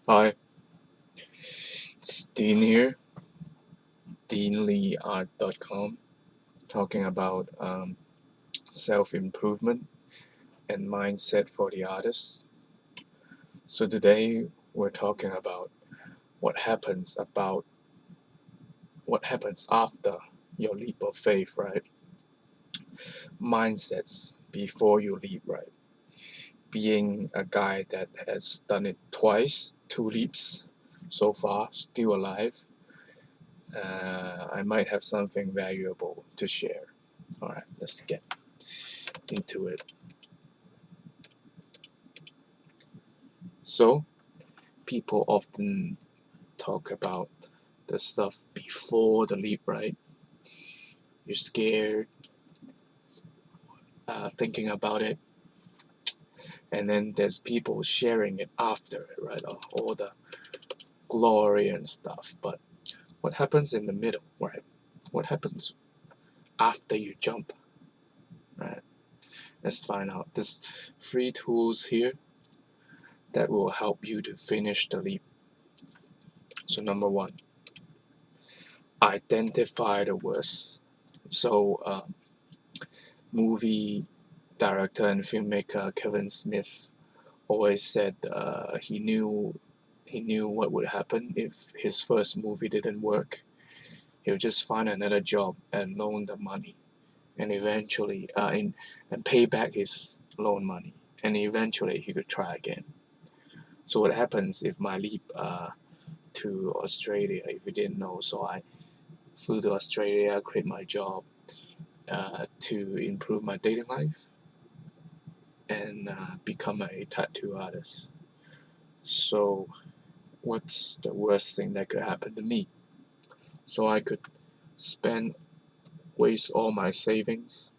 Hi, it's Dean here, deanleeart.com, talking about self improvement and mindset for the artist. So today we're talking about what happens about what happens after your leap of faith, right? Mindsets before you leap, right? Being a guy that has done it twice, two leaps so far, still alive, I might have something valuable to share. All right, let's get into it. So, people often talk about the stuff before the leap, right? You're scared, thinking about it, and then there's people sharing it after it, right? All the glory and stuff. But what happens in the middle, right? What happens after you jump, right? Let's find out. There's 3 tools here that will help you to finish the leap. So, number one, identify the worst. So, movie director and filmmaker Kevin Smith always said he knew what would happen if his first movie didn't work. He'll just find another job and loan the money, and eventually, and pay back his loan money, and eventually he could try again. So what happens if my leap to Australia? If you didn't know, so I flew to Australia, quit my job to improve my dating life and become a tattoo artist. So, what's the worst thing that could happen to me? So, I could spend, waste all my savings,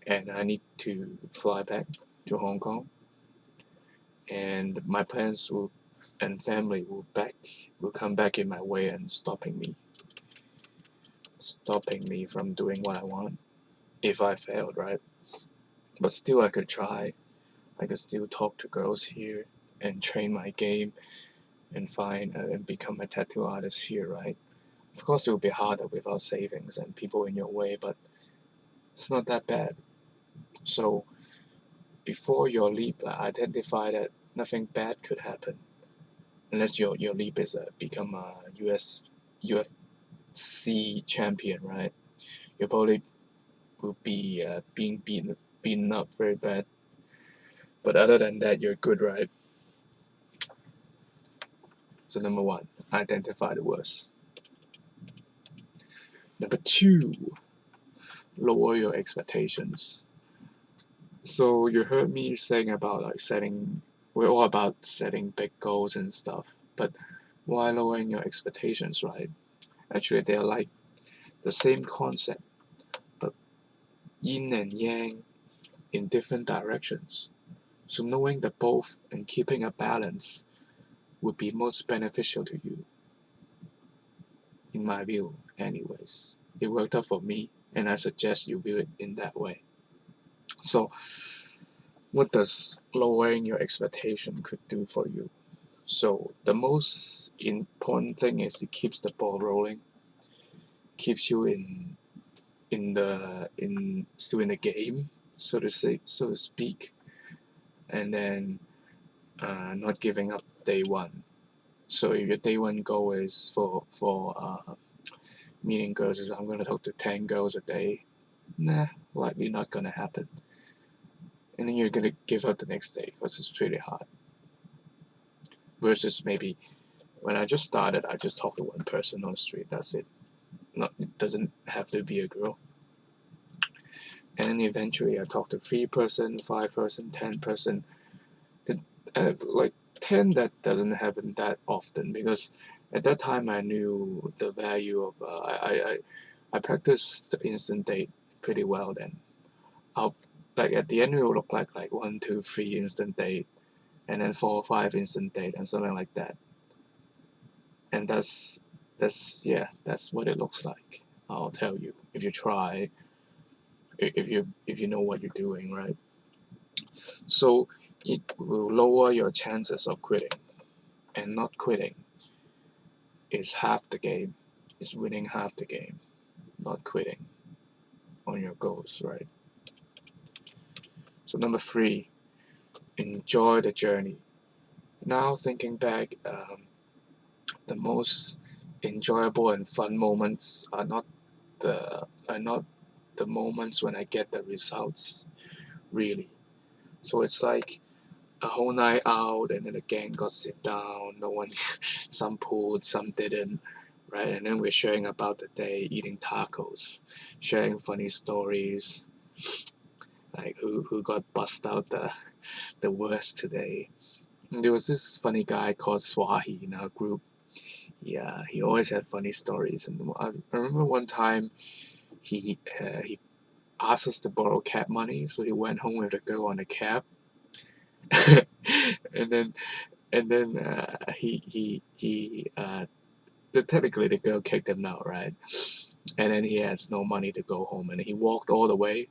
and I need to fly back to Hong Kong, and my plans will and family will come back in my way and stopping me from doing what I want if I failed, right? But still, I could try. I could still talk to girls here and train my game and find and become a tattoo artist here, right? Of course, it will be harder without savings and people in your way, but it's not that bad. So before your leap, identify that nothing bad could happen unless your leap is become a UFC champion, right? You probably will be being beaten up very bad, but other than that, you're good, right? So number one, identify the worst. Number two, lower your expectations. So you heard me saying about we're all about setting big goals and stuff, but why lowering your expectations, right? Actually, they're like the same concept, but yin and yang in different directions. So knowing the both and keeping a balance would be most beneficial to you, in my view, anyways. It worked out for me, and I suggest you view it in that way. So, what does lowering your expectation could do for you? So the most important thing is it keeps the ball rolling, keeps you in still in the game, so to speak, and then not giving up day one. So if your day one goal is for meeting girls is I'm gonna talk to 10 girls a day, nah, likely not gonna happen. And then you're gonna give up the next day because it's really hard. Versus maybe when I just started, I just talked to one person on the street. That's it. Not it doesn't have to be a girl. And then eventually I talked to 3 person, 5 person, 10 person. Like 10, that doesn't happen that often because at that time I knew the value of I practiced the instant date pretty well then. I'll like at the end it will look like 1, 2, 3 instant date, and then 4 or 5 instant date and something like that. And that's what it looks like. I'll tell you if you try, if you know what you're doing, right? So it will lower your chances of quitting. and not quitting is half the game, is winning half the game, not quitting on your goals, right? So number 3, enjoy the journey. Now thinking back, the most enjoyable and fun moments are not the moments when I get the results, really. So it's like a whole night out, and then the gang got sit down. No one, some pulled, some didn't, right? And then we're sharing about the day, eating tacos, sharing funny stories, like who got bust out the worst today. And there was this funny guy called Swahi in our group. Yeah, he always had funny stories. And I remember one time he asked us to borrow cab money, so he went home with the girl on the cab, and then technically the girl kicked him out, right? And then he has no money to go home, and he walked all the way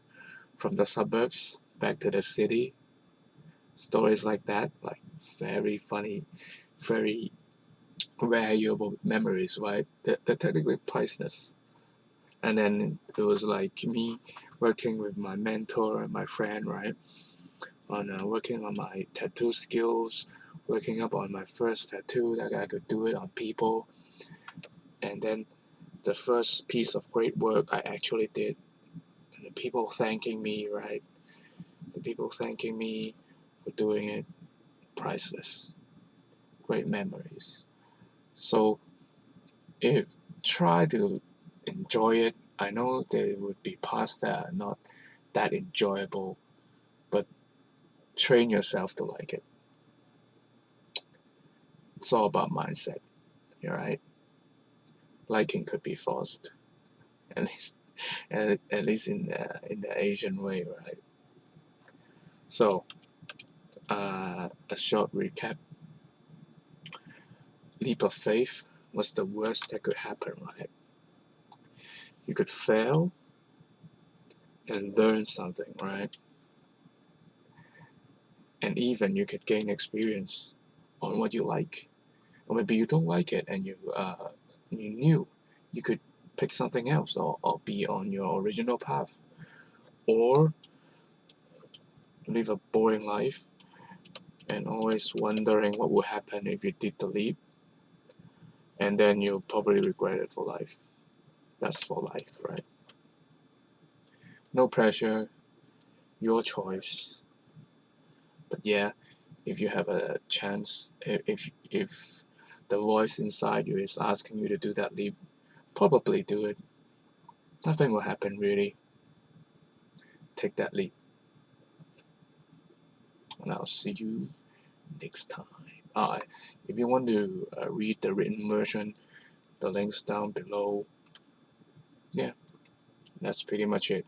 from the suburbs back to the city. Stories like that, like very funny, very valuable memories, right? They're technically priceless. And then it was like me working with my mentor and my friend, right? On working on my tattoo skills, working up on my first tattoo that I could do it on people, and then the first piece of great work I actually did, and the people thanking me, right? The people thanking me for doing it, priceless, great memories. So if try to enjoy it. I know there would be parts that are not that enjoyable, but train yourself to like it. It's all about mindset, right? Liking could be forced, at least at least in the Asian way, right? So a short recap: leap of faith was the worst that could happen, right? You could fail and learn something, right? And even you could gain experience on what you like, or maybe you don't like it, and you knew you could pick something else, or be on your original path, or live a boring life and always wondering what would happen if you did the leap, and then you'll probably regret it for life. That's for life, right? No pressure, your choice. But yeah, if you have a chance, if the voice inside you is asking you to do that leap, probably do it. Nothing will happen really. Take that leap, and I'll see you next time. If you want to read the written version, the links down below. Yeah, that's pretty much it.